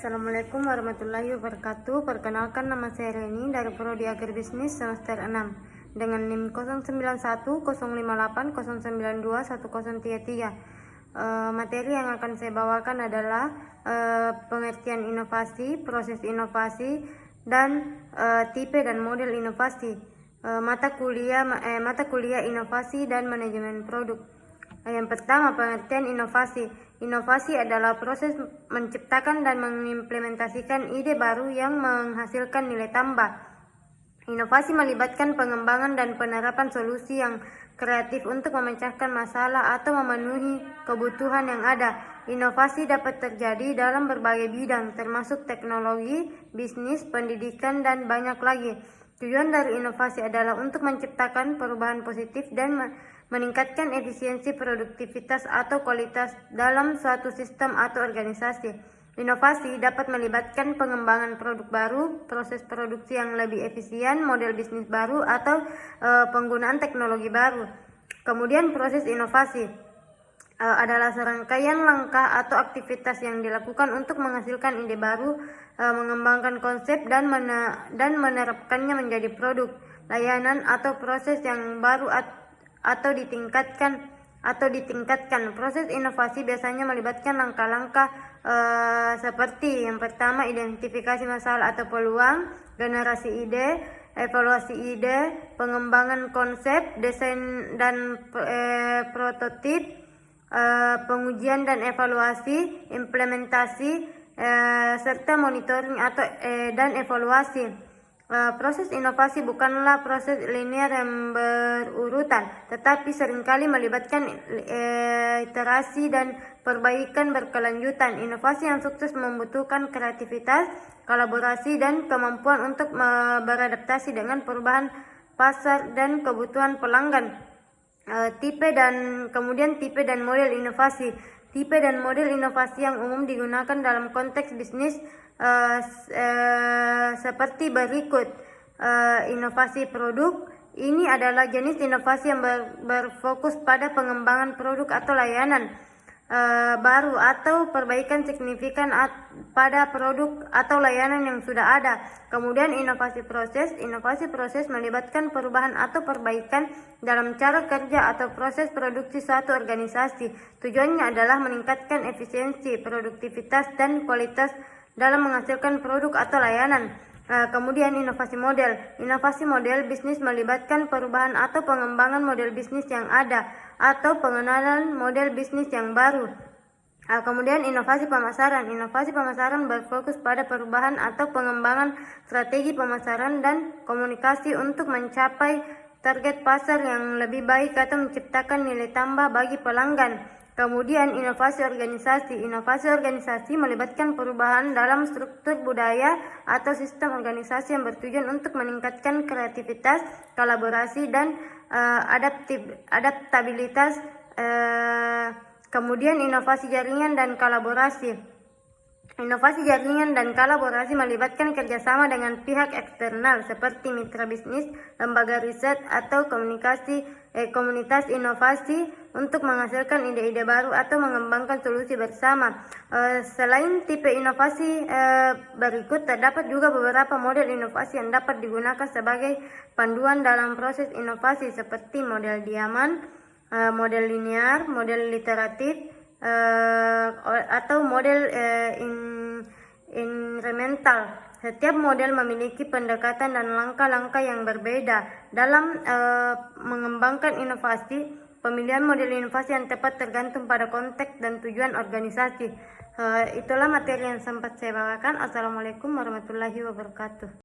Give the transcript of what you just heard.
Assalamualaikum warahmatullahi wabarakatuh. Perkenalkan, nama saya Reni dari Prodi Agribisnis semester 6 dengan NIM 091058092133. Materi yang akan saya bawakan adalah pengertian inovasi, proses inovasi, dan tipe dan model inovasi. Mata kuliah inovasi dan manajemen produk. Yang pertama, pengertian inovasi. Inovasi adalah proses menciptakan dan mengimplementasikan ide baru yang menghasilkan nilai tambah. Inovasi melibatkan pengembangan dan penerapan solusi yang kreatif untuk memecahkan masalah atau memenuhi kebutuhan yang ada. Inovasi dapat terjadi dalam berbagai bidang, termasuk teknologi, bisnis, pendidikan, dan banyak lagi. Tujuan dari inovasi adalah untuk menciptakan perubahan positif dan meningkatkan efisiensi, produktivitas, atau kualitas dalam suatu sistem atau organisasi. Inovasi dapat melibatkan pengembangan produk baru, proses produksi yang lebih efisien, model bisnis baru, atau penggunaan teknologi baru. Kemudian proses inovasi adalah serangkaian langkah atau aktivitas yang dilakukan untuk menghasilkan ide baru, mengembangkan konsep, dan menerapkannya menjadi produk, layanan, atau proses yang baru atau ditingkatkan. Proses inovasi biasanya melibatkan langkah-langkah seperti yang pertama, identifikasi masalah atau peluang, generasi ide, evaluasi ide, pengembangan konsep, desain dan prototip, pengujian dan evaluasi, implementasi, serta monitoring dan evaluasi. Proses inovasi bukanlah proses linear yang berurutan, tetapi seringkali melibatkan iterasi dan perbaikan berkelanjutan. Inovasi yang sukses membutuhkan kreativitas, kolaborasi, dan kemampuan untuk beradaptasi dengan perubahan pasar dan kebutuhan pelanggan. Tipe dan model inovasi. Tipe dan model inovasi yang umum digunakan dalam konteks bisnis seperti berikut. Inovasi produk. Ini adalah jenis inovasi yang berfokus pada pengembangan produk atau layanan baru atau perbaikan signifikan pada produk atau layanan yang sudah ada. Kemudian inovasi proses. Inovasi proses melibatkan perubahan atau perbaikan dalam cara kerja atau proses produksi suatu organisasi. Tujuannya adalah meningkatkan efisiensi, produktivitas, dan kualitas dalam menghasilkan produk atau layanan. Kemudian inovasi model. Inovasi model bisnis melibatkan perubahan atau pengembangan model bisnis yang ada atau pengenalan model bisnis yang baru. Kemudian inovasi pemasaran. Inovasi pemasaran berfokus pada perubahan atau pengembangan strategi pemasaran dan komunikasi untuk mencapai target pasar yang lebih baik atau menciptakan nilai tambah bagi pelanggan. Kemudian inovasi organisasi. Inovasi organisasi melibatkan perubahan dalam struktur budaya atau sistem organisasi yang bertujuan untuk meningkatkan kreativitas, kolaborasi, dan adaptabilitas. Kemudian inovasi jaringan dan kolaborasi. Inovasi jaringan dan kolaborasi melibatkan kerjasama dengan pihak eksternal seperti mitra bisnis, lembaga riset, atau komunitas inovasi untuk menghasilkan ide-ide baru atau mengembangkan solusi bersama. Selain tipe inovasi berikut, terdapat juga beberapa model inovasi yang dapat digunakan sebagai panduan dalam proses inovasi seperti model Diamond, model linear, model iteratif, atau model incremental. Setiap model memiliki pendekatan dan langkah-langkah yang berbeda dalam mengembangkan inovasi. Pemilihan model inovasi yang tepat tergantung pada konteks dan tujuan organisasi. Itulah materi yang sempat saya bawakan. Assalamualaikum warahmatullahi wabarakatuh.